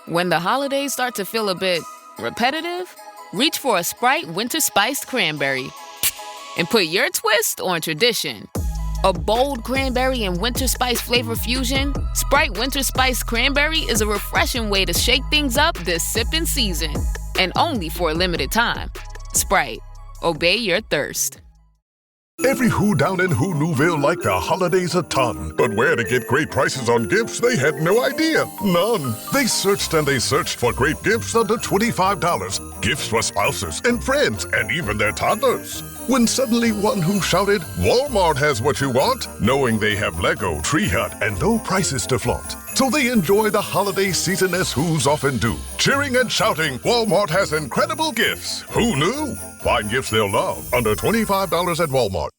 When the holidays start to feel a bit repetitive, reach for a Sprite Winter Spiced Cranberry and put your twist on tradition. A bold cranberry and winter spice flavor fusion, Sprite Winter Spiced Cranberry is a refreshing way to shake things up this sipping season. And only for a limited time. Sprite. Obey your thirst. Every who down in Who Newville liked the holidays a ton. But where to get great prices on gifts, they had no idea. None. They searched and they searched for great gifts under $25. Gifts for spouses and friends and even their toddlers. When suddenly one who shouted, Walmart has what you want, knowing they have Lego, Tree Hut, and low prices to flaunt. So they enjoy the holiday season as Who's often do. Cheering and shouting, Walmart has incredible gifts. Who knew? Find gifts they'll love under $25 at Walmart.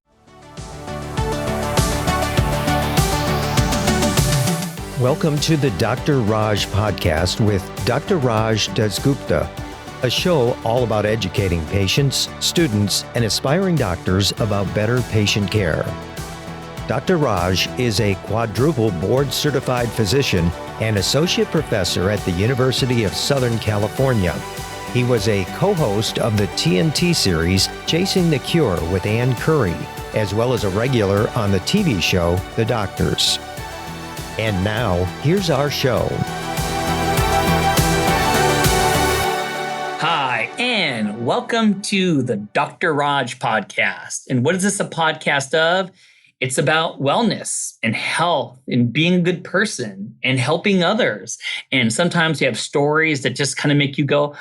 Welcome to the Dr. Raj podcast with Dr. Raj Dasgupta, a show all about educating patients, students, and aspiring doctors about better patient care. Dr. Raj is a quadruple board-certified physician and associate professor at the University of Southern California. He was a co-host of the TNT series Chasing the Cure with Ann Curry, as well as a regular on the TV show The Doctors. And now, here's our show. Hi, and welcome to the Dr. Raj podcast. And what is this a podcast of? It's about wellness and health and being a good person and helping others. And sometimes you have stories that just kind of make you go,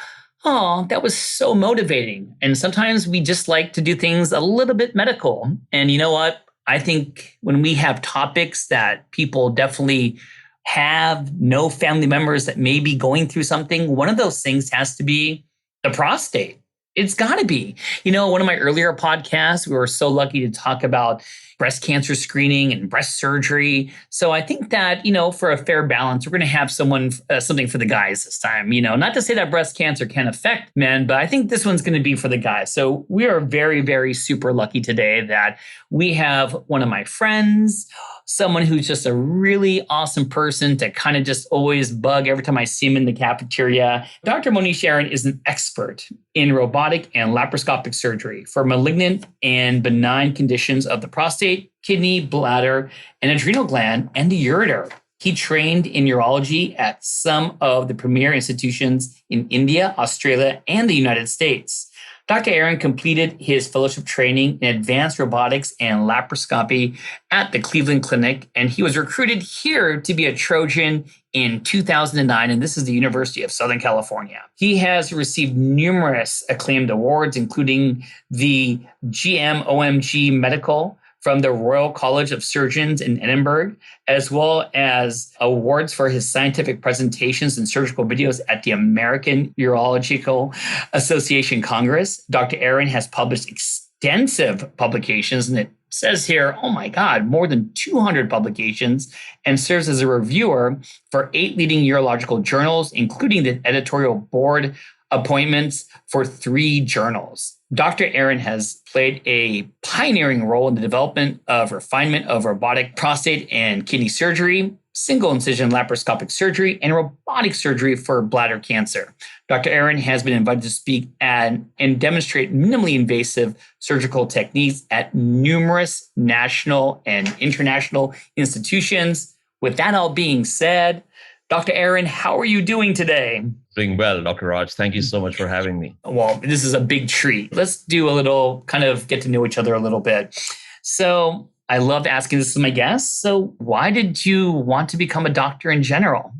oh, that was so motivating. And sometimes we just like to do things a little bit medical. And you know what? I think when we have topics that people definitely have no family members that may be going through something, one of those things has to be the prostate. It's got to be. You know, one of my earlier podcasts, we were so lucky to talk about breast cancer screening and breast surgery. So I think that, you know, for a fair balance, we're going to have something for the guys this time. You know, not to say that breast cancer can affect men, but I think this one's going to be for the guys. So we are very, very super lucky today that we have one of my friends, someone who's just a really awesome person to kind of just always bug every time I see him in the cafeteria. Dr. Monish Aron is an expert in robotic and laparoscopic surgery for malignant and benign conditions of the prostate, kidney, bladder, and adrenal gland, and the ureter. He trained in urology at some of the premier institutions in India, Australia, and the United States. Dr. Aron completed his fellowship training in advanced robotics and laparoscopy at the Cleveland Clinic, and he was recruited here to be a Trojan in 2009, and this is the University of Southern California. He has received numerous acclaimed awards, including the GMOMG Medical from the Royal College of Surgeons in Edinburgh, as well as awards for his scientific presentations and surgical videos at the American Urological Association Congress. Dr. Aron has published extensive publications, and it says here, oh my God, more than 200 publications, and serves as a reviewer for 8 leading urological journals, including the editorial board appointments for 3 journals. Dr. Aron has played a pioneering role in the development of refinement of robotic prostate and kidney surgery, single-incision laparoscopic surgery, and robotic surgery for bladder cancer. Dr. Aron has been invited to speak and demonstrate minimally invasive surgical techniques at numerous national and international institutions. With that all being said, Dr. Aron, how are you doing today? Doing well, Dr. Raj. Thank you so much for having me. Well, this is a big treat. Let's do a little kind of get to know each other a little bit. So I loved asking this to my guests. So why did you want to become a doctor in general?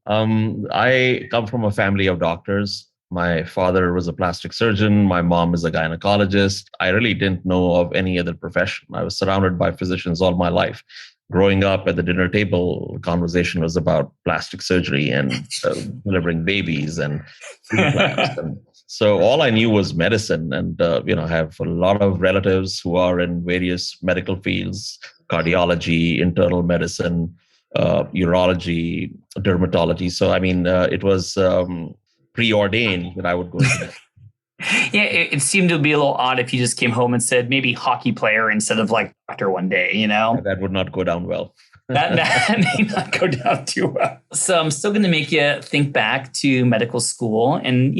I come from a family of doctors. My father was a plastic surgeon. My mom is a gynecologist. I really didn't know of any other profession. I was surrounded by physicians all my life. Growing up at the dinner table, the conversation was about plastic surgery and delivering babies and implants. And so all I knew was medicine. And, I have a lot of relatives who are in various medical fields, cardiology, internal medicine, urology, dermatology. So, it was preordained that I would go into that. Yeah, it seemed to be a little odd if you just came home and said maybe hockey player instead of like doctor one day, you know? That would not go down well. That may not go down too well. So I'm still going to make you think back to medical school. And,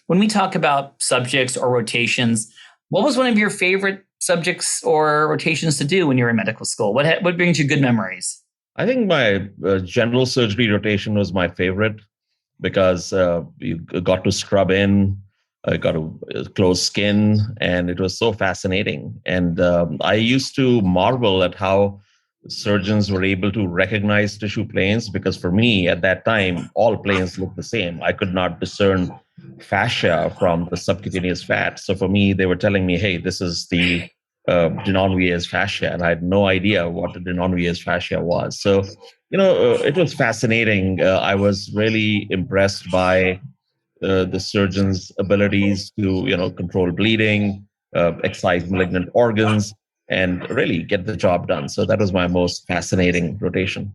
when we talk about subjects or rotations, what was one of your favorite subjects or rotations to do when you were in medical school? What brings you good memories? I think my general surgery rotation was my favorite because you got to scrub in, got to close skin, and it was so fascinating. And I used to marvel at how surgeons were able to recognize tissue planes, because for me at that time, all planes looked the same. I could not discern fascia from the subcutaneous fat. So for me, they were telling me, hey, this is the Denon-Vies fascia, and I had no idea what the Denon-Vies fascia was. So, it was fascinating. I was really impressed by the surgeon's abilities to, control bleeding, excise malignant organs, and really get the job done. So that was my most fascinating rotation.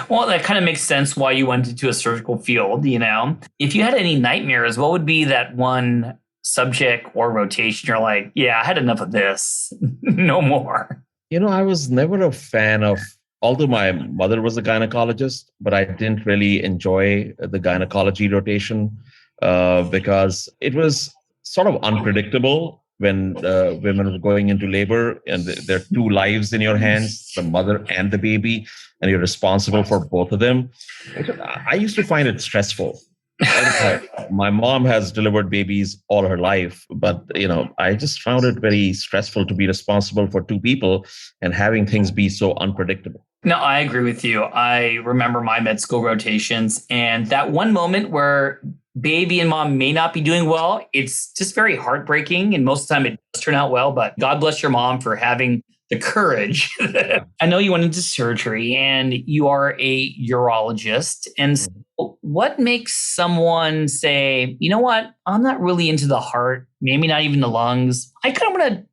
Well, that kind of makes sense why you went into a surgical field, If you had any nightmares, what would be that one subject or rotation you're like, yeah, I had enough of this, no more? I was never a fan of, although my mother was a gynecologist, but I didn't really enjoy the gynecology rotation because it was sort of unpredictable when women were going into labor and there are two lives in your hands, the mother and the baby, and you're responsible for both of them. I used to find it stressful. My mom has delivered babies all her life, but I just found it very stressful to be responsible for two people and having things be so unpredictable. No, I agree with you. I remember my med school rotations and that one moment where baby and mom may not be doing well. It's just very heartbreaking. And most of the time it does turn out well, but God bless your mom for having the courage. I know you went into surgery and you are a urologist. And so what makes someone say, you know what, I'm not really into the heart, maybe not even the lungs. I kind of want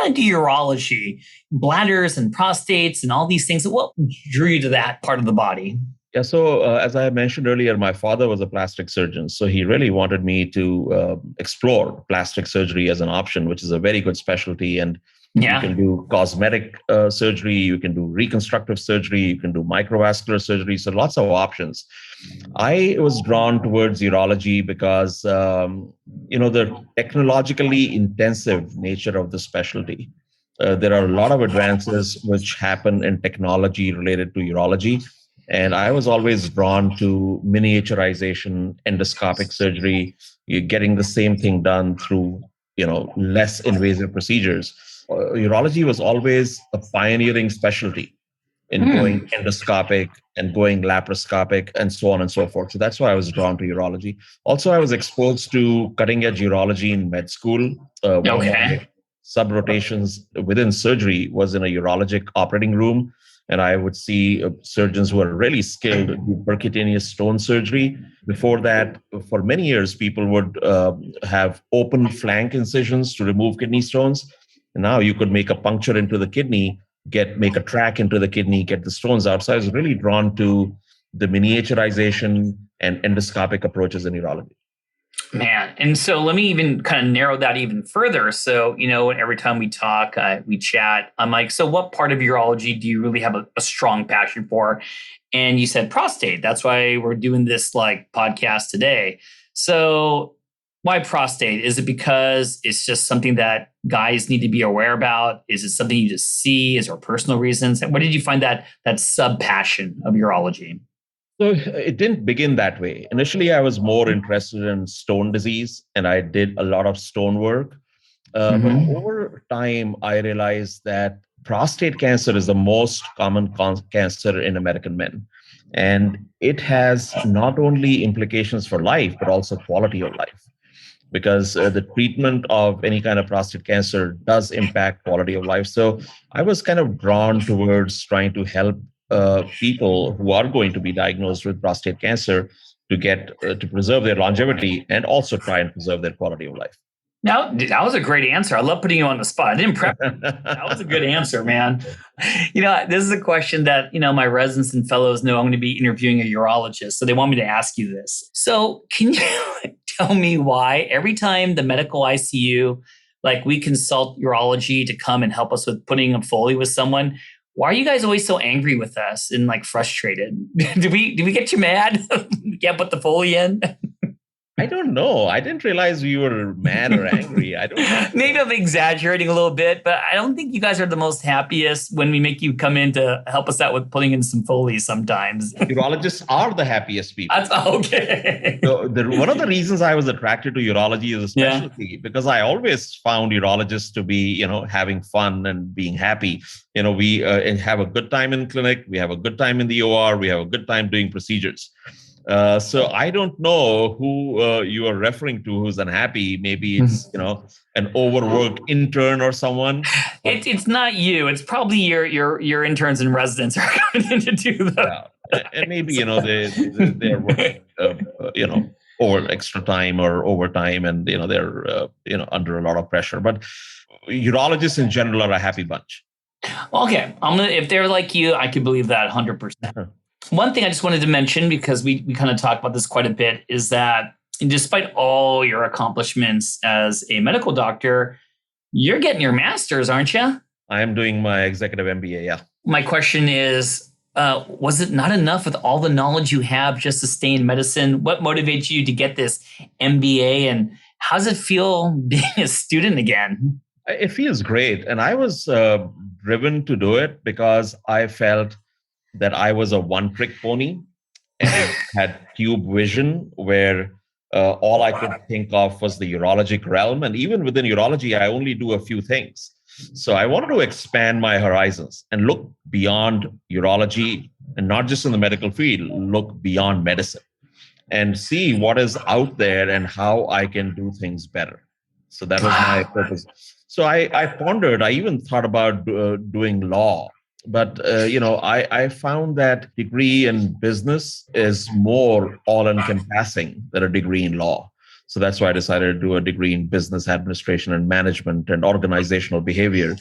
to do urology, bladders and prostates and all these things. What drew you to that part of the body? Yeah, so as I mentioned earlier, my father was a plastic surgeon. So he really wanted me to explore plastic surgery as an option, which is a very good specialty. And you can do cosmetic surgery, you can do reconstructive surgery, you can do microvascular surgery. So lots of options. I was drawn towards urology because, the technologically intensive nature of the specialty. There are a lot of advances which happen in technology related to urology. And I was always drawn to miniaturization, endoscopic surgery, you're getting the same thing done through, less invasive procedures. Urology was always a pioneering specialty in going endoscopic and going laparoscopic and so on and so forth. So that's why I was drawn to urology. Also, I was exposed to cutting edge urology in med school. One of my sub-rotations within surgery was in a urologic operating room. And I would see surgeons who are really skilled in percutaneous stone surgery. Before that, for many years, people would have open flank incisions to remove kidney stones. And now you could make a puncture into the kidney, make a track into the kidney, get the stones out. So I was really drawn to the miniaturization and endoscopic approaches in urology. Man. And so let me even kind of narrow that even further. So, every time we talk, we chat, I'm like, so what part of urology do you really have a strong passion for? And you said prostate. That's why we're doing this podcast today. So why prostate? Is it because it's just something that guys need to be aware about? Is it something you just see? Is there personal reasons? And where did you find that sub passion of urology? So it didn't begin that way. Initially, I was more interested in stone disease, and I did a lot of stone work. But over time, I realized that prostate cancer is the most common cancer in American men. And it has not only implications for life, but also quality of life. Because the treatment of any kind of prostate cancer does impact quality of life. So I was kind of drawn towards trying to help people who are going to be diagnosed with prostate cancer to get to preserve their longevity and also try and preserve their quality of life. Now, that was a great answer. I love putting you on the spot. I didn't prep you. That was a good answer, man. This is a question that, my residents and fellows know I'm going to be interviewing a urologist. So they want me to ask you this. So can you tell me why every time the medical ICU, we consult urology to come and help us with putting a Foley with someone, why are you guys always so angry with us and like frustrated? Did we get you mad? Can't put the Foley in? I don't know. I didn't realize we were mad or angry. I don't know. Maybe I'm exaggerating a little bit, but I don't think you guys are the most happiest when we make you come in to help us out with putting in some Foley sometimes. Urologists are the happiest people. That's okay. So one of the reasons I was attracted to urology is a specialty because I always found urologists to be, having fun and being happy. We have a good time in clinic. We have a good time in the OR. We have a good time doing procedures. So I don't know who you are referring to who's unhappy. Maybe it's, an overworked intern or someone. It's not you. It's probably your interns and residents are coming in to do that. Yeah. And maybe, they're working, over extra time or overtime and, they're, under a lot of pressure. But urologists in general are a happy bunch. Okay. If they're like you, I could believe that 100%. One thing I just wanted to mention, because we kind of talk about this quite a bit, is that despite all your accomplishments as a medical doctor, you're getting your master's, aren't you? I am doing my executive MBA, yeah. My question is, was it not enough with all the knowledge you have just to stay in medicine? What motivates you to get this MBA, and how does it feel being a student again? It feels great. And I was driven to do it because I felt that I was a one-trick pony and had tube vision where all I could think of was the urologic realm. And even within urology, I only do a few things. So I wanted to expand my horizons and look beyond urology, and not just in the medical field, look beyond medicine and see what is out there and how I can do things better. So that was my purpose. So I pondered, I even thought about doing law. But, I found that degree in business is more all-encompassing than a degree in law. So that's why I decided to do a degree in business administration and management and organizational behavior.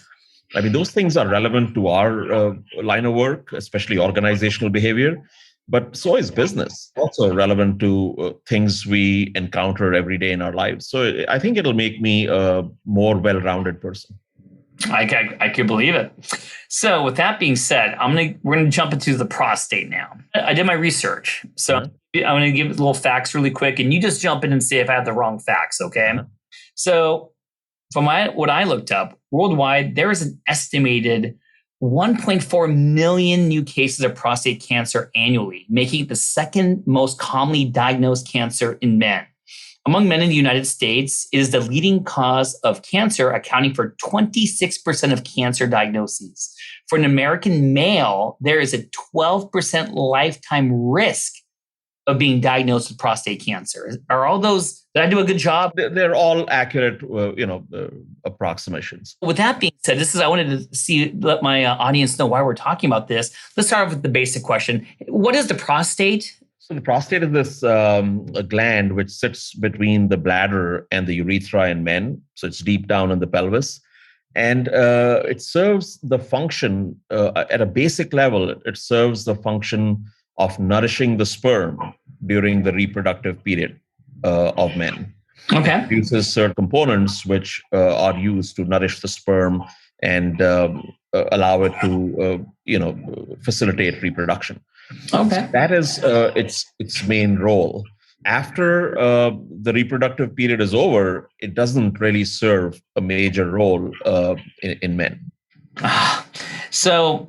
I mean, those things are relevant to our line of work, especially organizational behavior. But so is business, also relevant to things we encounter every day in our lives. So I think it'll make me a more well-rounded person. I could believe it. So with that being said, we're gonna jump into the prostate now. I did my research, so I'm gonna give little facts really quick, and you just jump in and say if I have the wrong facts. Okay. So from what I looked up, worldwide there is an estimated 1.4 million new cases of prostate cancer annually, making it the second most commonly diagnosed cancer in men. Among men in the United States, it is the leading cause of cancer, accounting for 26% of cancer diagnoses. For an American male, there is a 12% lifetime risk of being diagnosed with prostate cancer. Are all those, did I do a good job? They're all accurate, approximations. With that being said, I wanted to let my audience know why we're talking about this. Let's start with the basic question. What is the prostate? So the prostate is this a gland which sits between the bladder and the urethra in men. So it's deep down in the pelvis. And it serves the function, at a basic level, it serves the function of nourishing the sperm during the reproductive period of men. Okay. It uses certain components which are used to nourish the sperm and allow it to, facilitate reproduction. Okay. So that is its main role. After the reproductive period is over, it doesn't really serve a major role in men. So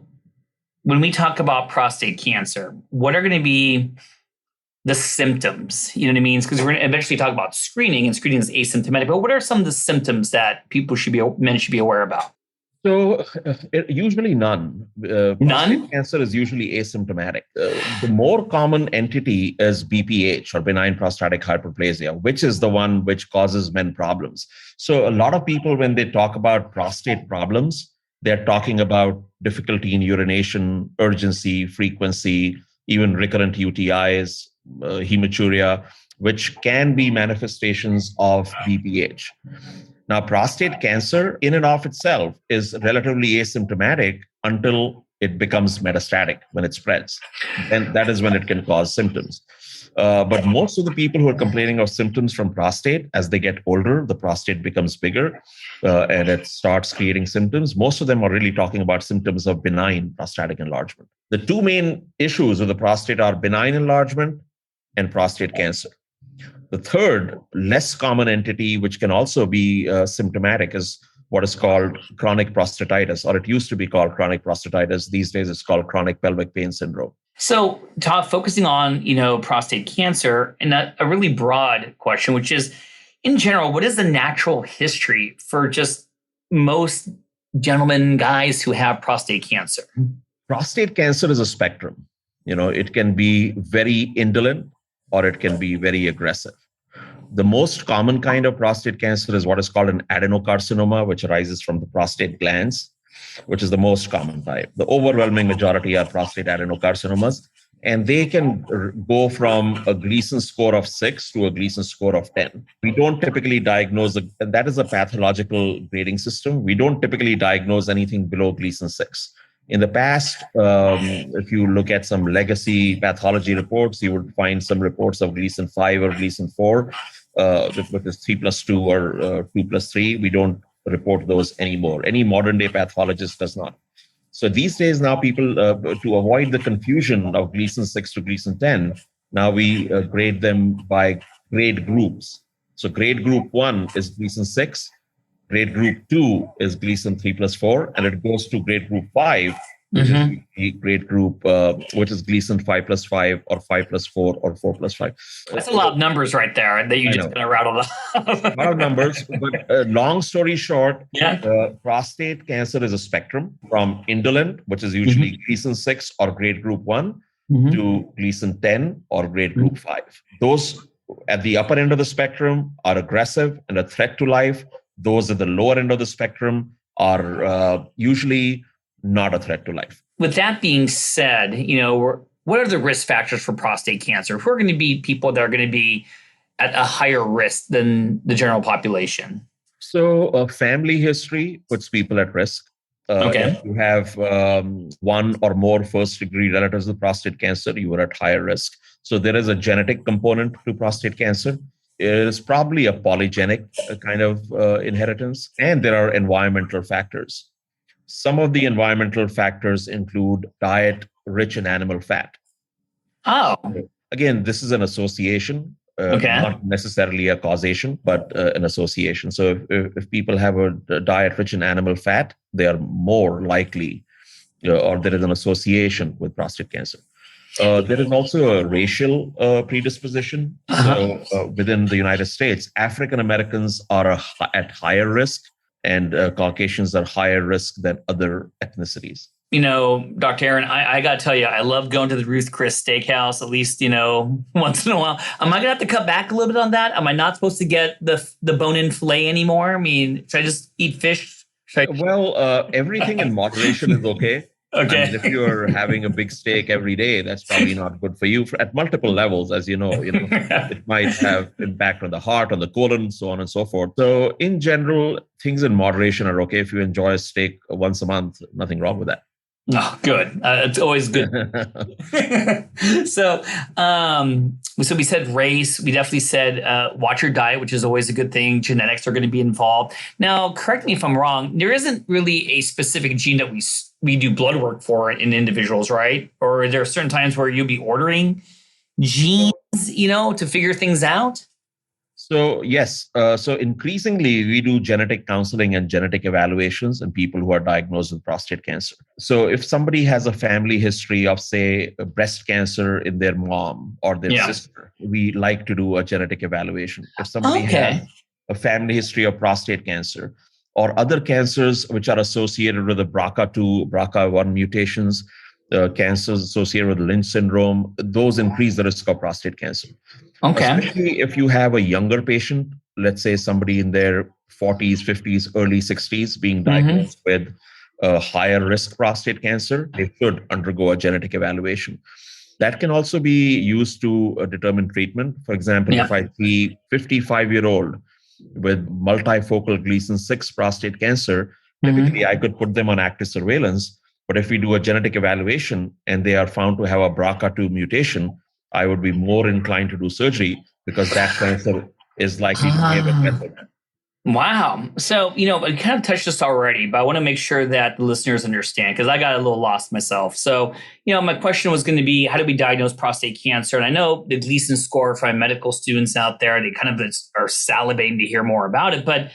when we talk about prostate cancer, what are going to be the symptoms? You know what I mean? Because we're going to eventually talk about screening, and screening is asymptomatic. But what are some of the symptoms that men should be aware about? So usually none. None? Prostate cancer is usually asymptomatic. The more common entity is BPH, or benign prostatic hyperplasia, which is the one which causes men problems. So a lot of people, when they talk about prostate problems, they're talking about difficulty in urination, urgency, frequency, even recurrent UTIs, hematuria, which can be manifestations of BPH. Now, prostate cancer in and of itself is relatively asymptomatic until it becomes metastatic, when it spreads. And that is when it can cause symptoms. But most of the people who are complaining of symptoms from prostate, as they get older, the prostate becomes bigger and it starts creating symptoms. Most of them are really talking about symptoms of benign prostatic enlargement. The two main issues with the prostate are benign enlargement and prostate cancer. The third, less common entity, which can also be symptomatic, is what is called chronic prostatitis, or it used to be called chronic prostatitis. These days, it's called chronic pelvic pain syndrome. So, Todd, focusing on, prostate cancer, and a really broad question, which is, in general, what is the natural history for just most gentlemen, guys who have prostate cancer? Prostate cancer is a spectrum. It can be very indolent or it can be very aggressive. The most common kind of prostate cancer is what is called an adenocarcinoma, which arises from the prostate glands, which is the most common type. The overwhelming majority are prostate adenocarcinomas, and they can go from a Gleason score of 6 to a Gleason score of 10. We don't typically diagnose, and that is a pathological grading system. We don't typically diagnose anything below Gleason 6. In the past, if you look at some legacy pathology reports, you would find some reports of Gleason 5 or Gleason 4, which is 3+2 or 2+3. We don't report those anymore. Any modern day pathologist does not. So these days now people, to avoid the confusion of Gleason 6 to Gleason 10, now we grade them by grade groups. So grade group 1 is Gleason 6, grade group 2 is Gleason 3+4, and it goes to grade group 5, which is the grade group, which is Gleason 5+5 or 5+4 or 4+5. That's a lot of numbers right there that you just kind of rattled off. A lot of numbers, but long story short, prostate cancer is a spectrum from indolent, which is usually Gleason 6 or grade group 1, to Gleason 10 or grade group 5. Those at the upper end of the spectrum are aggressive and a threat to life. Those at the lower end of the spectrum are usually not a threat to life. With that being said, what are the risk factors for prostate cancer? Who are going to be people that are going to be at a higher risk than the general population? So a family history puts people at risk. If you have one or more first-degree relatives with prostate cancer, you are at higher risk. So there is a genetic component to prostate cancer. It is probably a polygenic kind of inheritance, and there are environmental factors. Some of the environmental factors include diet rich in animal fat. Oh. Again, this is an association, not necessarily a causation, but an association. So if people have a diet rich in animal fat, they are more likely, or there is an association with prostate cancer. There is also a racial predisposition. So within the United States, African Americans are at higher risk, and Caucasians are higher risk than other ethnicities. Dr. Aron, I got to tell you, I love going to the Ruth Chris Steakhouse, at least, once in a while. Am I going to have to cut back a little bit on that? Am I not supposed to get the bone-in filet anymore? I mean, should I just eat fish? Well, everything in moderation is okay. Okay. And if you're having a big steak every day, that's probably not good for you at multiple levels, as you know, it might have impact on the heart, on the colon, so on and so forth. So in general, things in moderation are okay. If you enjoy a steak once a month, nothing wrong with that. Oh, good. It's always good. So we said race. We definitely said watch your diet, which is always a good thing. Genetics are going to be involved. Now, correct me if I'm wrong. There isn't really a specific gene that we do blood work for in individuals, right? Or are there certain times where you'll be ordering genes, to figure things out? So yes, so increasingly we do genetic counseling and genetic evaluations in people who are diagnosed with prostate cancer. So if somebody has a family history of, say, breast cancer in their mom or their sister, we like to do a genetic evaluation. If somebody has a family history of prostate cancer or other cancers which are associated with the BRCA2, BRCA1 mutations, cancers associated with Lynch syndrome, those increase the risk of prostate cancer. Okay. Especially if you have a younger patient, let's say somebody in their 40s, 50s, early 60s being diagnosed with higher risk prostate cancer, they should undergo a genetic evaluation. That can also be used to determine treatment. For example, if I see 55-year-old with multifocal Gleason 6 prostate cancer, typically I could put them on active surveillance. But if we do a genetic evaluation and they are found to have a BRCA2 mutation, I would be more inclined to do surgery because that cancer is likely to be aggressive. Wow. So, I kind of touched this already, but I want to make sure that the listeners understand because I got a little lost myself. So, my question was going to be, how do we diagnose prostate cancer? And I know the Gleason score for my medical students out there, they kind of are salivating to hear more about it. But,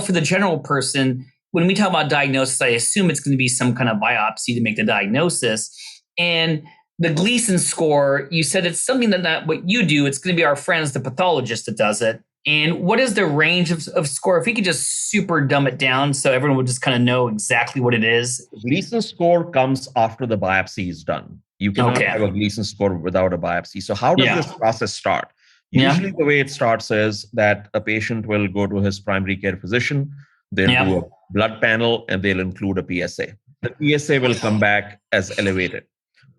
for the general person, when we talk about diagnosis, I assume it's going to be some kind of biopsy to make the diagnosis. And the Gleason score, you said it's something that not what you do. It's going to be our friends, the pathologist, that does it. And what is the range of score? If we could just super dumb it down so everyone would just kind of know exactly what it is. Gleason score comes after the biopsy is done. You cannot have a Gleason score without a biopsy. So how does this process start? Usually the way it starts is that a patient will go to his primary care physician. They'll do a blood panel and they'll include a PSA. The PSA will come back as elevated.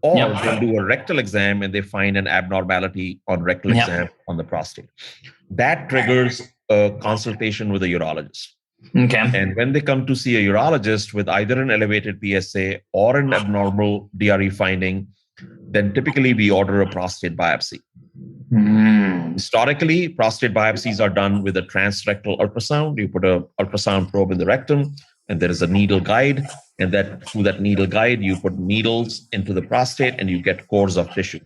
Or they'll do a rectal exam and they find an abnormality on rectal exam on the prostate. That triggers a consultation with a urologist. Okay. And when they come to see a urologist with either an elevated PSA or an abnormal DRE finding, then typically we order a prostate biopsy. Historically, prostate biopsies are done with a transrectal ultrasound. You put an ultrasound probe in the rectum, and there is a needle guide. And through that needle guide, you put needles into the prostate and you get cores of tissue.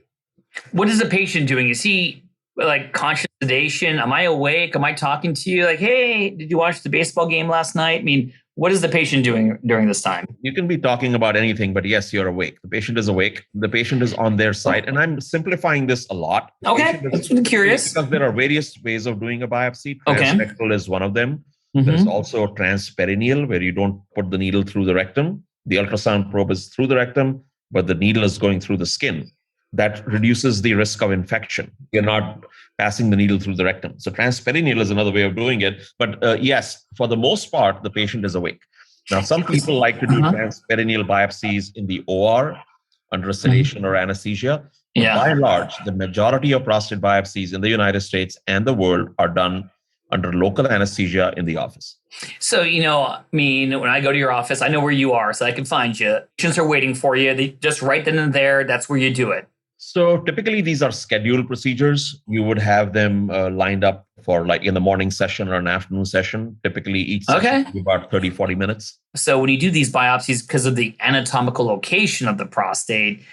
What is the patient doing? Is he like conscious sedation? Am I awake? Am I talking to you? Like, hey, did you watch the baseball game last night? I mean, what is the patient doing during this time? You can be talking about anything, but yes, you're awake. The patient is awake. The patient is on their side. And I'm simplifying this a lot. Okay, I'm curious. Because there are various ways of doing a biopsy. Transrectal is one of them. There's also transperineal, where you don't put the needle through the rectum. The ultrasound probe is through the rectum, but the needle is going through the skin. That reduces the risk of infection. You're not passing the needle through the rectum. So transperineal is another way of doing it. But yes, for the most part, the patient is awake. Now, some people like to do transperineal biopsies in the OR under sedation or anesthesia. By and large, the majority of prostate biopsies in the United States and the world are done under local anesthesia in the office. So, when I go to your office, I know where you are, so I can find you. Patients are waiting for you. They just right then and there, that's where you do it. So typically these are scheduled procedures. You would have them lined up for like in the morning session or an afternoon session. Typically each session will be about 30, 40 minutes. So when you do these biopsies, because of the anatomical location of the prostate,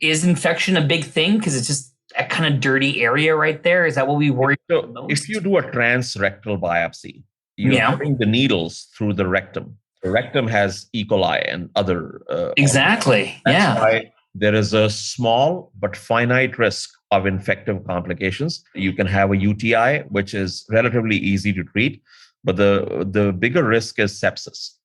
is infection a big thing? Because it's just a kind of dirty area right there. Is that what we worry about most? If you do a transrectal biopsy, you're putting the needles through the rectum. The rectum has E. coli and other. Exactly. That's why there is a small but finite risk of infective complications. You can have a UTI, which is relatively easy to treat, but the bigger risk is sepsis.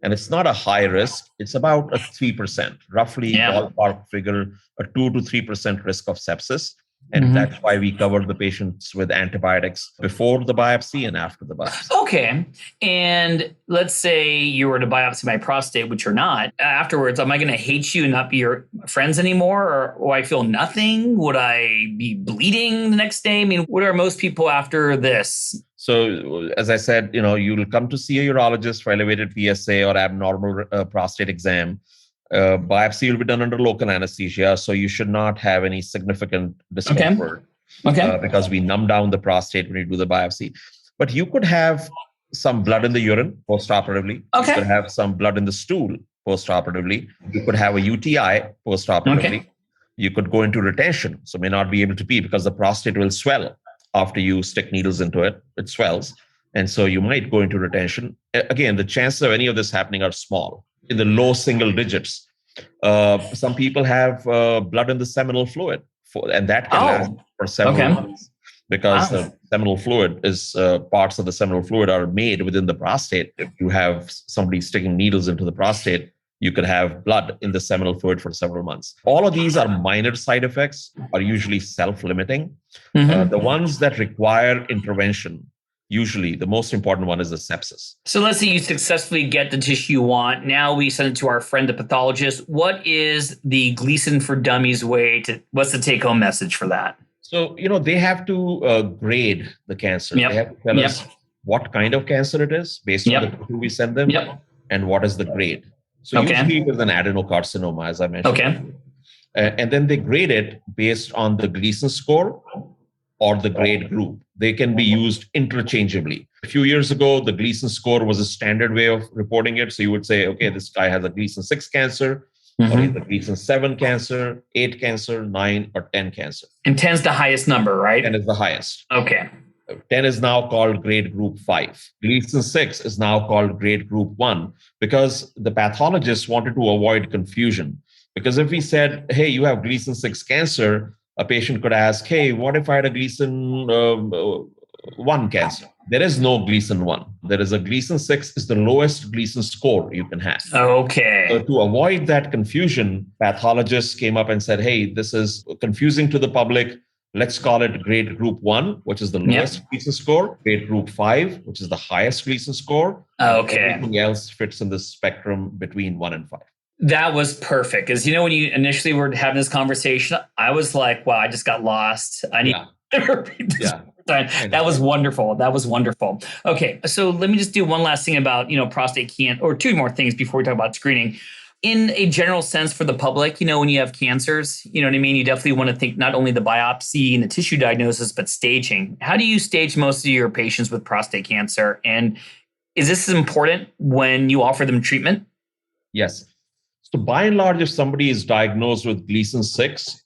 And it's not a high risk. It's about a 3%, roughly ballpark figure, a 2 to 3% risk of sepsis. And that's why we cover the patients with antibiotics before the biopsy and after the biopsy. Okay. And let's say you were to biopsy my prostate, which you're not. Afterwards, am I going to hate you and not be your friends anymore? Or will I feel nothing? Would I be bleeding the next day? I mean, what are most people after this? So as I said, you'll come to see a urologist for elevated PSA or abnormal prostate exam. Biopsy will be done under local anesthesia, so you should not have any significant discomfort because we numb down the prostate when you do the biopsy. But you could have some blood in the urine postoperatively. You could have some blood in the stool postoperatively. You could have a UTI postoperatively. You could go into retention, so may not be able to pee because the prostate will swell after you stick needles into it. It swells. And so you might go into retention. Again, the chances of any of this happening are small, in the low single digits. Some people have blood in the seminal fluid, and that can last for several months because the seminal fluid is parts of the seminal fluid are made within the prostate. If you have somebody sticking needles into the prostate, you could have blood in the seminal fluid for several months. All of these are minor side effects, are usually self-limiting. The ones that require intervention, usually the most important one is the sepsis. So let's say you successfully get the tissue you want. Now we send it to our friend, the pathologist. What is the Gleason for Dummies way what's the take-home message for that? So, they have to grade the cancer. They have to tell us what kind of cancer it is based on the tissue we send them and what is the grade. So usually it is an adenocarcinoma, as I mentioned. And then they grade it based on the Gleason score or the grade group. They can be used interchangeably. A few years ago, the Gleason score was a standard way of reporting it. So you would say, okay, this guy has a Gleason 6 cancer, or he has a Gleason 7 cancer, 8 cancer, 9, or 10 cancer. And 10 is the highest number, right? 10 is the highest. Okay. 10 is now called grade group 5. Gleason 6 is now called grade group 1 because the pathologists wanted to avoid confusion. Because if we said, hey, you have Gleason 6 cancer, a patient could ask, hey, what if I had a Gleason 1 cancer? There is no Gleason 1. There is a Gleason 6 is the lowest Gleason score you can have. Okay. So to avoid that confusion, pathologists came up and said, hey, this is confusing to the public. Let's call it grade group 1, which is the lowest Gleason score, grade group 5, which is the highest Gleason score. Okay. Everything else fits in the spectrum between 1 and 5. That was perfect. Because, when you initially were having this conversation, I was like, wow, I just got lost. I need to repeat this. That was wonderful. That was wonderful. Okay. So let me just do one last thing about, prostate cancer, or two more things before we talk about screening. In a general sense for the public, when you have cancers, you know what I mean? You definitely want to think not only the biopsy and the tissue diagnosis, but staging. How do you stage most of your patients with prostate cancer? And is this important when you offer them treatment? Yes. So by and large, if somebody is diagnosed with Gleason 6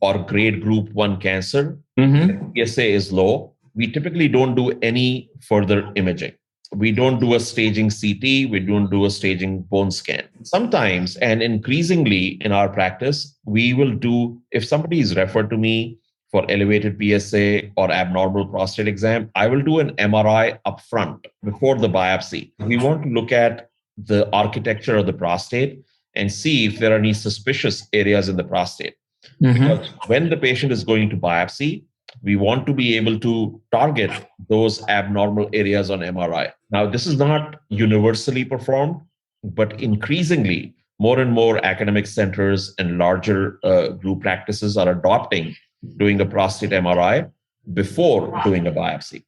or grade group 1 cancer, PSA is low, we typically don't do any further imaging. We don't do a staging CT. We don't do a staging bone scan. Sometimes, and increasingly in our practice, we will do, if somebody is referred to me for elevated PSA or abnormal prostate exam, I will do an MRI upfront before the biopsy. We want to look at the architecture of the prostate and see if there are any suspicious areas in the prostate. Because when the patient is going to biopsy, we want to be able to target those abnormal areas on MRI. Now, this is not universally performed, but increasingly, more and more academic centers and larger group practices are adopting doing a prostate MRI before doing a biopsy.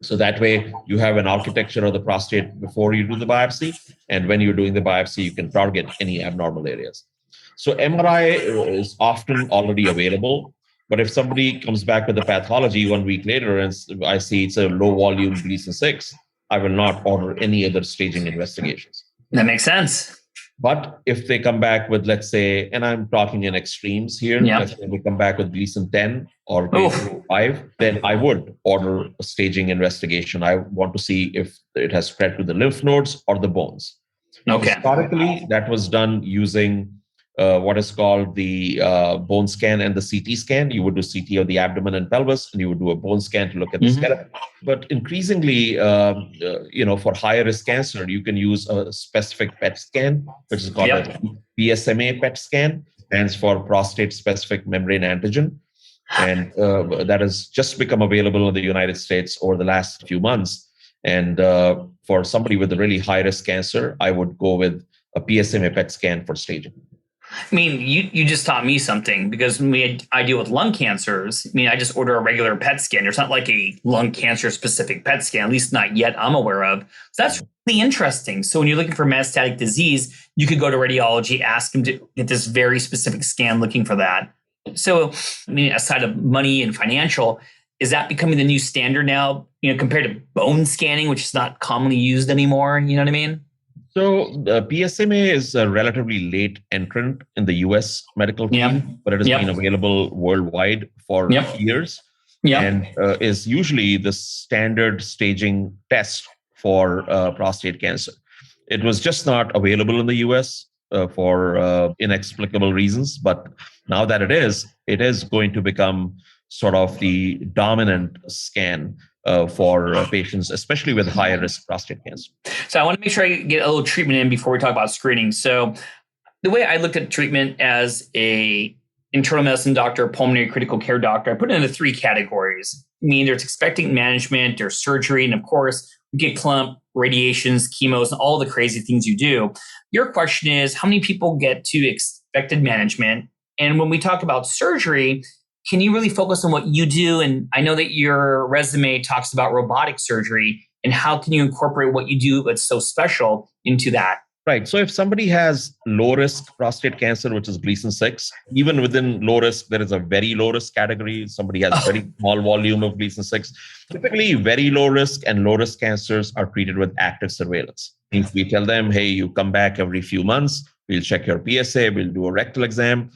So that way, you have an architecture of the prostate before you do the biopsy. And when you're doing the biopsy, you can target any abnormal areas. So MRI is often already available. But if somebody comes back with the pathology 1 week later and I see it's a low volume Gleason 6, I will not order any other staging investigations. That makes sense. But if they come back with, let's say, and I'm talking in extremes here, let's say they come back with Gleason 10 or Gleason 5, then I would order a staging investigation. I want to see if it has spread to the lymph nodes or the bones. Okay. Historically, that was done using what is called the bone scan and the CT scan. You would do CT of the abdomen and pelvis, and you would do a bone scan to look at the skeleton. But increasingly, for higher risk cancer, you can use a specific PET scan, which is called a PSMA PET scan, stands for prostate specific membrane antigen. And that has just become available in the United States over the last few months. And for somebody with a really high risk cancer, I would go with a PSMA PET scan for staging. I mean, you just taught me something because when I deal with lung cancers, I just order a regular PET scan. There's not like a lung cancer specific PET scan, at least not yet I'm aware of. So that's really interesting. So when you're looking for metastatic disease, you could go to radiology, ask them to get this very specific scan looking for that. So, aside of money and financial, is that becoming the new standard now, compared to bone scanning, which is not commonly used anymore? You know what I mean? So the PSMA is a relatively late entrant in the US medical field, but it has been available worldwide for years and is usually the standard staging test for prostate cancer. It was just not available in the US for inexplicable reasons, but now that it is going to become sort of the dominant scan for patients, especially with higher risk prostate cancer. So I want to make sure I get a little treatment in before we talk about screening. So the way I looked at treatment as a internal medicine doctor, pulmonary critical care doctor, I put it into three categories. There's expectant management, there's surgery, and of course, we get clump, radiations, chemos, and all the crazy things you do. Your question is, how many people get to expected management? And when we talk about surgery, can you really focus on what you do? And I know that your resume talks about robotic surgery, and how can you incorporate what you do that's so special into that? Right. So if somebody has low risk prostate cancer, which is Gleason 6, even within low risk, there is a very low risk category. Somebody has very small volume of Gleason 6. Typically, very low risk and low risk cancers are treated with active surveillance. If we tell them, hey, you come back every few months, we'll check your PSA, we'll do a rectal exam,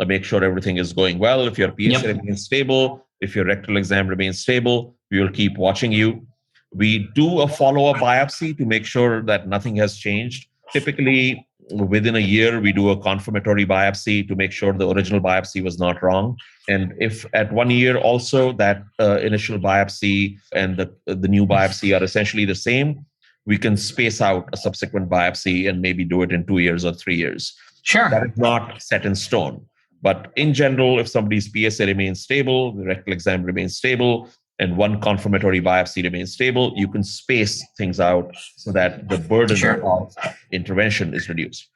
make sure everything is going well. If your PSA remains stable, if your rectal exam remains stable, we will keep watching you. We do a follow-up biopsy to make sure that nothing has changed. Typically, within a year, we do a confirmatory biopsy to make sure the original biopsy was not wrong. And if at 1 year also that initial biopsy and the new biopsy are essentially the same, we can space out a subsequent biopsy and maybe do it in 2 years or 3 years. Sure. That is not set in stone. But in general, if somebody's PSA remains stable, the rectal exam remains stable, and one confirmatory biopsy remains stable, you can space things out so that the burden of intervention is reduced.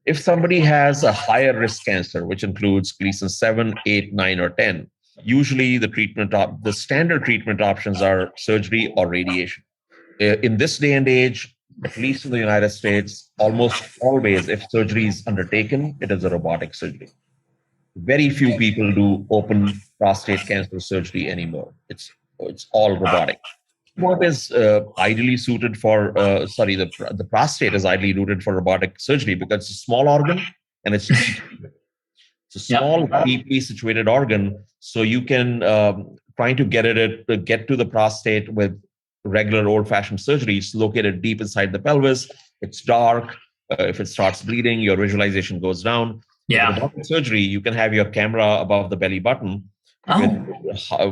If somebody has a higher risk cancer, which includes Gleason 7, 8, 9, or 10, usually the standard treatment options are surgery or radiation. In this day and age, at least in the United States, almost always, if surgery is undertaken, it is a robotic surgery. Very few people do open prostate cancer surgery anymore. It's all robotic. What is ideally suited for, the prostate is ideally suited for robotic surgery because it's a small organ and it's it's a small, deeply situated organ. So you can trying to get to the prostate with regular old-fashioned surgery. It's located deep inside the pelvis. It's dark. If it starts bleeding, your visualization goes down. Yeah. With robotic surgery, you can have your camera above the belly button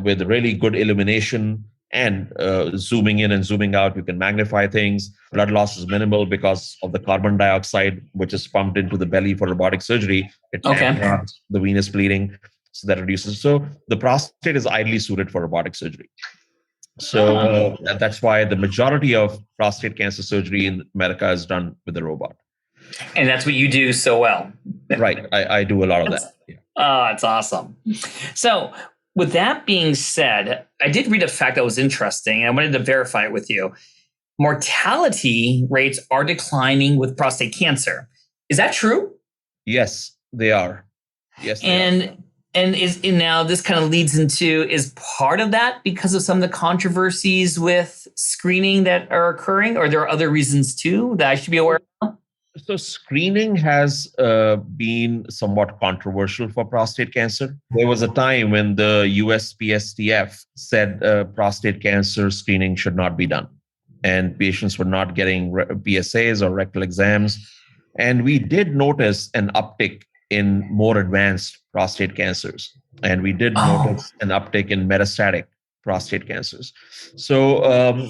with really good illumination and zooming in and zooming out. You can magnify things. Blood loss is minimal because of the carbon dioxide, which is pumped into the belly for robotic surgery. It taps the venous bleeding, so that reduces. So the prostate is ideally suited for robotic surgery. So that's why the majority of prostate cancer surgery in America is done with a robot. And that's what you do so well. Right. I do a lot of that. Yeah. Oh, it's awesome. So with that being said, I did read a fact that was interesting, and I wanted to verify it with you. Mortality rates are declining with prostate cancer. Is that true? Yes, they are. Yes, they are. And now this kind of leads into, is part of that because of some of the controversies with screening that are occurring, or there are other reasons too that I should be aware of? So screening has been somewhat controversial for prostate cancer. There was a time when the USPSTF said prostate cancer screening should not be done, and patients were not getting PSAs or rectal exams. And we did notice an uptick in more advanced prostate cancers. And we did notice an uptick in metastatic prostate cancers. So,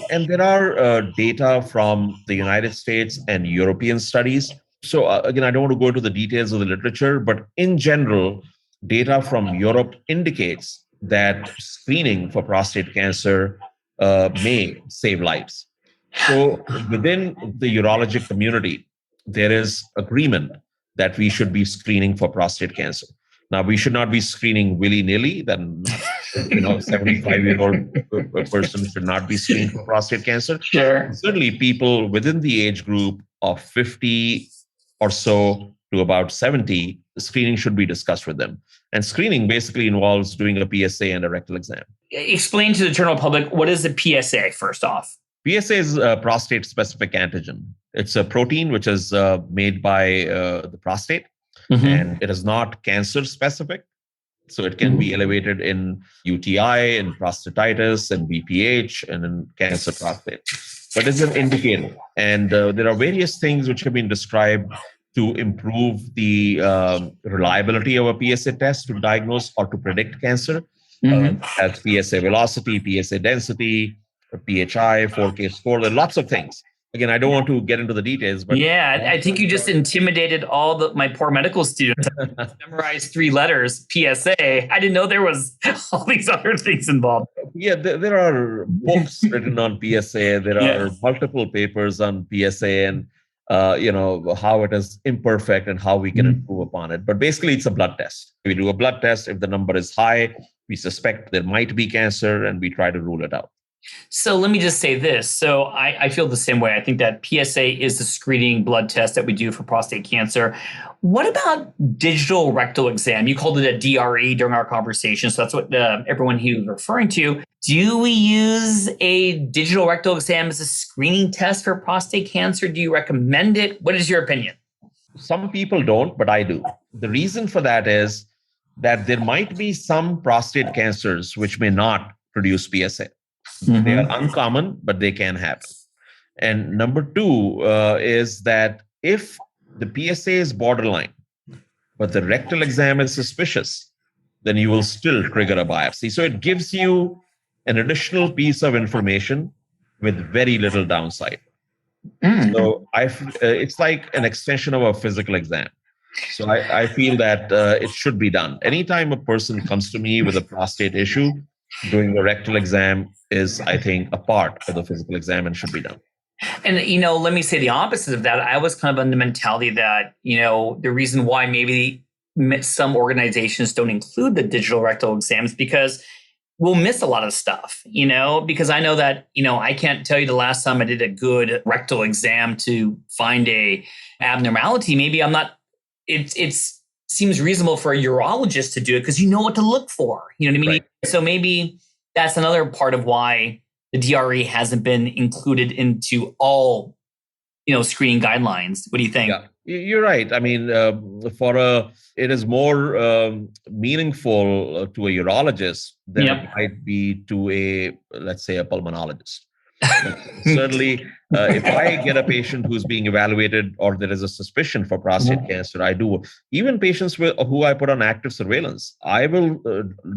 and there are data from the United States and European studies. So again, I don't want to go into the details of the literature, but in general, data from Europe indicates that screening for prostate cancer may save lives. So within the urologic community, there is agreement that we should be screening for prostate cancer. Now, we should not be screening willy-nilly. Then, 75-year-old person should not be screened for prostate cancer. Sure. Certainly, people within the age group of 50 or so to about 70, screening should be discussed with them. And screening basically involves doing a PSA and a rectal exam. Explain to the general public, what is a PSA first off? PSA is a prostate-specific antigen. It's a protein which is made by the prostate, and it is not cancer-specific. So it can be elevated in UTI, in prostatitis, and BPH, and in cancer prostate. But it's an indicator. And there are various things which have been described to improve the reliability of a PSA test to diagnose or to predict cancer, as PSA velocity, PSA density, PHI, 4K score. There are lots of things. Again, I don't want to get into the details, but yeah, I think you just intimidated all my poor medical students. Memorized 3 letters, PSA. I didn't know there was all these other things involved. Yeah, there are books written on PSA. There are multiple papers on PSA, and how it is imperfect and how we can improve upon it. But basically, it's a blood test. We do a blood test. If the number is high, we suspect there might be cancer, and we try to rule it out. So let me just say this. So I feel the same way. I think that PSA is the screening blood test that we do for prostate cancer. What about digital rectal exam? You called it a DRE during our conversation. So that's what everyone here was referring to. Do we use a digital rectal exam as a screening test for prostate cancer? Do you recommend it? What is your opinion? Some people don't, but I do. The reason for that is that there might be some prostate cancers which may not produce PSA. They are uncommon, but they can happen. And number two is that if the PSA is borderline, but the rectal exam is suspicious, then you will still trigger a biopsy. So it gives you an additional piece of information with very little downside. So it's like an extension of a physical exam. So I feel that it should be done. Anytime a person comes to me with a prostate issue, doing the rectal exam is, I think, a part of the physical exam and should be done. And, let me say the opposite of that. I was kind of on the mentality that, the reason why maybe some organizations don't include the digital rectal exams because we'll miss a lot of stuff, because I know that, I can't tell you the last time I did a good rectal exam to find a abnormality. Maybe I'm not, it's seems reasonable for a urologist to do it because you know what to look for. You know what I mean? Right. So maybe that's another part of why the DRE hasn't been included into all, screening guidelines. What do you think? Yeah, you're right. I mean, it is more meaningful to a urologist than it might be to let's say, a pulmonologist. Certainly, if I get a patient who's being evaluated or there is a suspicion for prostate cancer, I do. Even patients who I put on active surveillance, I will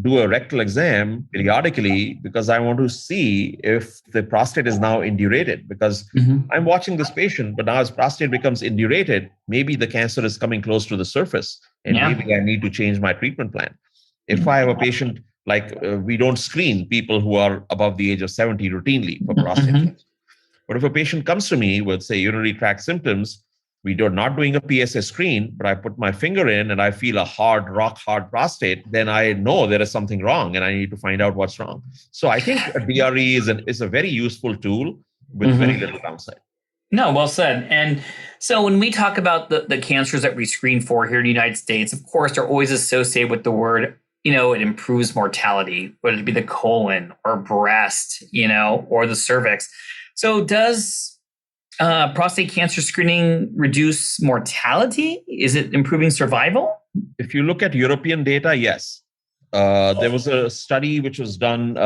do a rectal exam periodically because I want to see if the prostate is now indurated. Because I'm watching this patient, but now as prostate becomes indurated, maybe the cancer is coming close to the surface and maybe I need to change my treatment plan. If I have a patient, we don't screen people who are above the age of 70 routinely for prostate cancer. But if a patient comes to me with, say, urinary tract symptoms, we are not doing a PSA screen, but I put my finger in and I feel a rock hard prostate, then I know there is something wrong and I need to find out what's wrong. So I think a DRE is a very useful tool with very little downside. No, well said. And so when we talk about the cancers that we screen for here in the United States, of course, they're always associated with the word, it improves mortality, whether it be the colon or breast, or the cervix. So does prostate cancer screening reduce mortality? Is it improving survival? If you look at European data, yes. There was a study which was done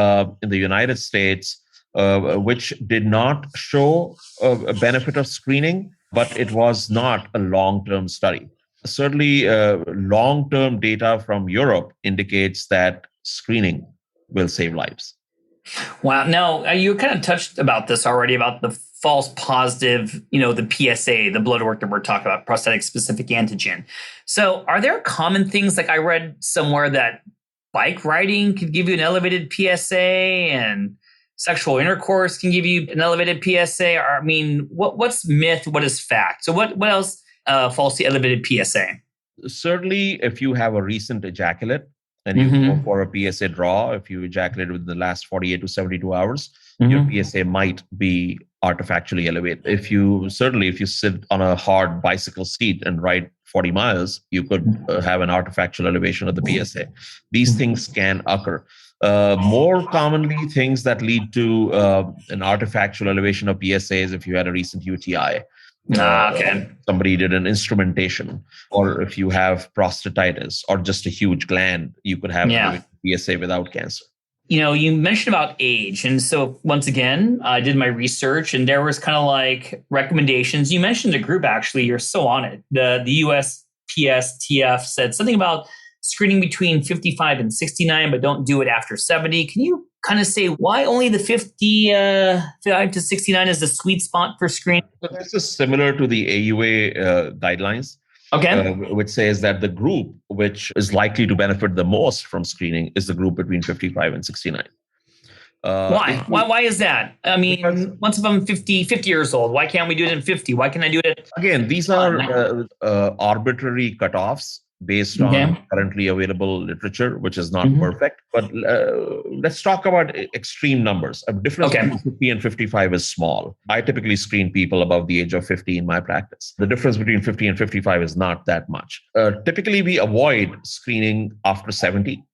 in the United States, which did not show a benefit of screening, but it was not a long-term study. Certainly, long-term data from Europe indicates that screening will save lives. Wow. Now, you kind of touched about this already, about the false positive, the PSA, the blood work that we're talking about, prostatic specific antigen. So are there common things, like I read somewhere that bike riding could give you an elevated PSA and sexual intercourse can give you an elevated PSA? Or, I mean, what's myth? What is fact? So what else falsely elevated PSA? Certainly, if you have a recent ejaculate and you go for a PSA draw, if you ejaculated within the last 48 to 72 hours, your PSA might be artifactually elevated. If you sit on a hard bicycle seat and ride 40 miles, you could have an artifactual elevation of the PSA. These things can occur. More commonly, things that lead to an artifactual elevation of PSA is if you had a recent UTI. Somebody did an instrumentation, or if you have prostatitis or just a huge gland, you could have PSA without cancer. You mentioned about age. And so once again, I did my research and there was kind of like recommendations. You mentioned a group, actually, you're so on it. The USPSTF said something about screening between 55 and 69, but don't do it after 70. Can you kind of say why only the 55 to 69 is the sweet spot for screening? This is similar to the AUA guidelines, which says that the group which is likely to benefit the most from screening is the group between 55 and 69. Why? Why is that? I mean, once if I'm 50 years old, why can't we do it in 50? Why can't I do it? Again, these are arbitrary cutoffs based on currently available literature, which is not perfect. But let's talk about extreme numbers. A difference between 50 and 55 is small. I typically screen people above the age of 50 in my practice. The difference between 50 and 55 is not that much. Typically, we avoid screening after 70.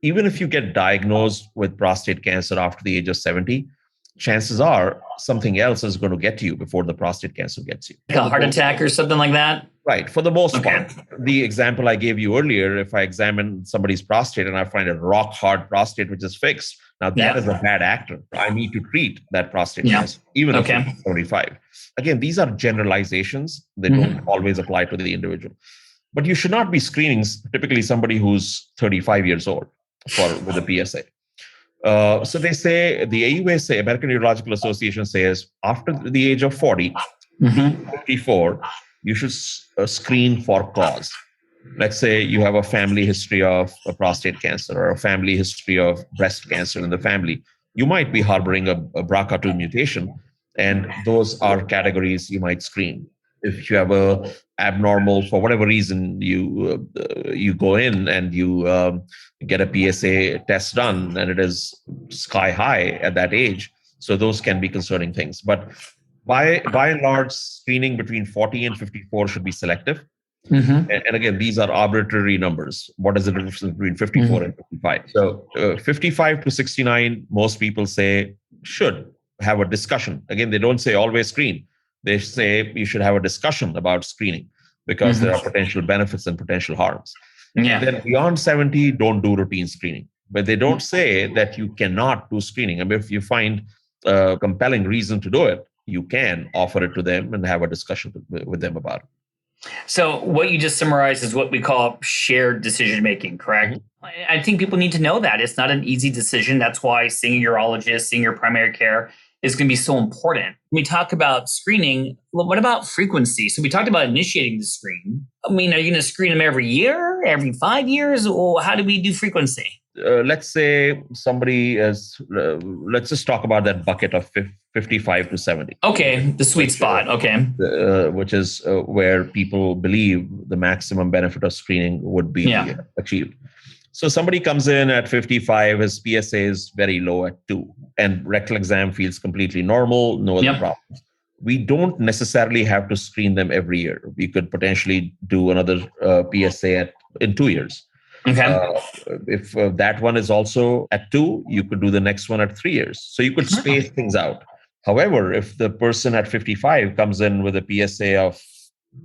Even if you get diagnosed with prostate cancer after the age of 70, chances are something else is going to get to you before the prostate cancer gets you. Like a heart attack or something like that? Right. For the most part. The example I gave you earlier, if I examine somebody's prostate and I find a rock hard prostate which is fixed, now that is a bad actor. I need to treat that prostate cancer, even if it's 75. Again, these are generalizations. They don't always apply to the individual. But you should not be screening typically somebody who's 35 years old with a PSA. So they say, the AUA American Urological Association says, after the age of 40, 54, you should screen for cause. Let's say you have a family history of a prostate cancer or a family history of breast cancer in the family. You might be harboring a BRCA2 mutation, and those are categories you might screen. If you have a abnormal, for whatever reason, you go in and you get a PSA test done, and it is sky high at that age. So those can be concerning things. But by and large, screening between 40 and 54 should be selective. And again, these are arbitrary numbers. What is the difference between 54 and 55? So 55 to 69, most people say should have a discussion. Again, they don't say always screen. They say you should have a discussion about screening because there are potential benefits and potential harms. And then beyond 70, don't do routine screening. But they don't say that you cannot do screening. I mean, if you find a compelling reason to do it, you can offer it to them and have a discussion with them about it. So what you just summarized is what we call shared decision-making, correct? I think people need to know that. It's not an easy decision. That's why seeing a urologist, seeing your primary care is going to be so important. When we talk about screening, what about frequency? So we talked about initiating the screen. I mean, are you going to screen them every year, every 5 years? Or how do we do frequency? Let's say somebody is, let's just talk about that bucket of 55 to 70. Okay, the sweet spot. Okay. Which is where people believe the maximum benefit of screening would be achieved. So somebody comes in at 55, his PSA is very low at 2, and rectal exam feels completely normal, no other problems. We don't necessarily have to screen them every year. We could potentially do another PSA in 2 years. Okay. If that one is also at 2, you could do the next one at 3 years. So you could space things out. However, if the person at 55 comes in with a PSA of,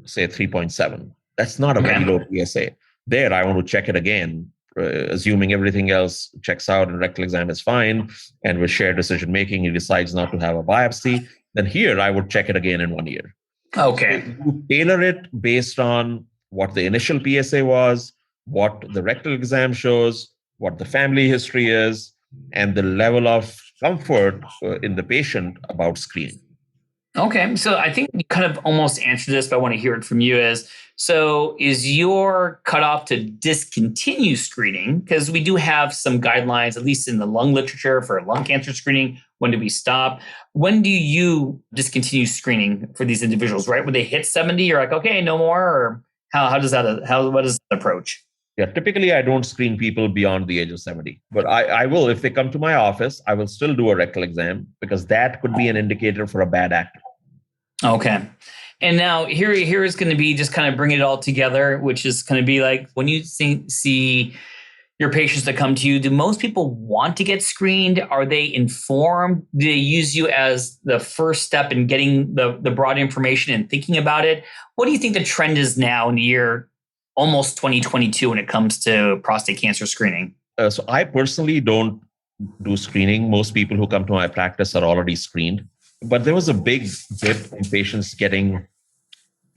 say, 3.7, that's not a very low PSA. There, I want to check it again. Assuming everything else checks out and rectal exam is fine, and with shared decision making, he decides not to have a biopsy, then here I would check it again in 1 year. Okay. So you tailor it based on what the initial PSA was, what the rectal exam shows, what the family history is, and the level of comfort in the patient about screening. Okay. So I think you kind of almost answered this, but I want to hear it from you is your cutoff to discontinue screening? Because we do have some guidelines, at least in the lung literature, for lung cancer screening. When do we stop? When do you discontinue screening for these individuals, right? When they hit 70, you're like, okay, no more? Or what is the approach? Yeah, typically I don't screen people beyond the age of 70, but I will, if they come to my office, I will still do a rectal exam because that could be an indicator for a bad actor. Okay. And now here is going to be just kind of bringing it all together, which is going to be like when you see your patients that come to you, do most people want to get screened? Are they informed? Do they use you as the first step in getting the broad information and thinking about it? What do you think the trend is now in the year almost 2022 when it comes to prostate cancer screening? So I personally don't do screening. Most people who come to my practice are already screened. But there was a big dip in patients getting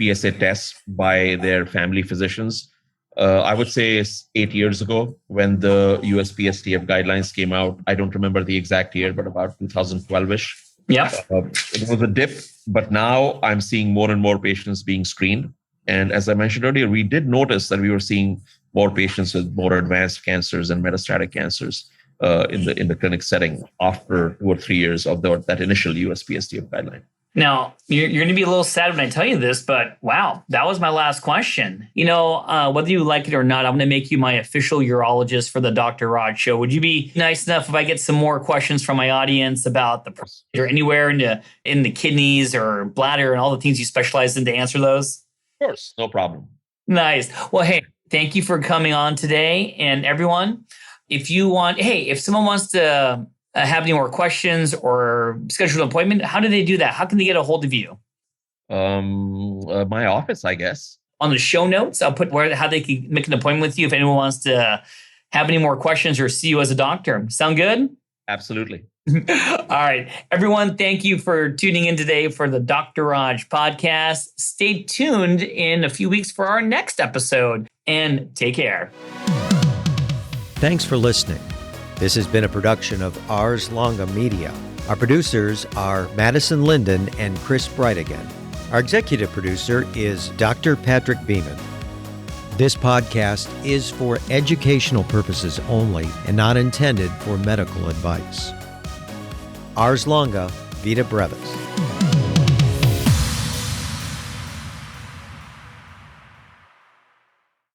PSA tests by their family physicians. I would say 8 years ago when the USPSTF guidelines came out. I don't remember the exact year, but about 2012-ish. Yeah. It was a dip, but now I'm seeing more and more patients being screened. And as I mentioned earlier, we did notice that we were seeing more patients with more advanced cancers and metastatic cancers in the clinic setting after 2 or 3 years of that initial USPSTF guideline. Now, you're going to be a little sad when I tell you this, but wow, that was my last question. Whether you like it or not, I'm going to make you my official urologist for the Dr. Raj Show. Would you be nice enough if I get some more questions from my audience about the prostate or anywhere in the kidneys or bladder and all the things you specialize in to answer those? Of course, no problem. Nice. Well, hey, thank you for coming on today. And everyone, if someone wants to have any more questions or schedule an appointment, how do they do that? How can they get a hold of you? My office, I guess. On the show notes, I'll put how they can make an appointment with you if anyone wants to have any more questions or see you as a doctor. Sound good? Absolutely. All right. Everyone, thank you for tuning in today for the Dr. Raj podcast. Stay tuned in a few weeks for our next episode, and take care. Thanks for listening. This has been a production of Ars Longa Media. Our producers are Madison Linden and Chris Brightigan. Our executive producer is Dr. Patrick Beeman. This podcast is for educational purposes only and not intended for medical advice. Ars Longa, Vita Brevis.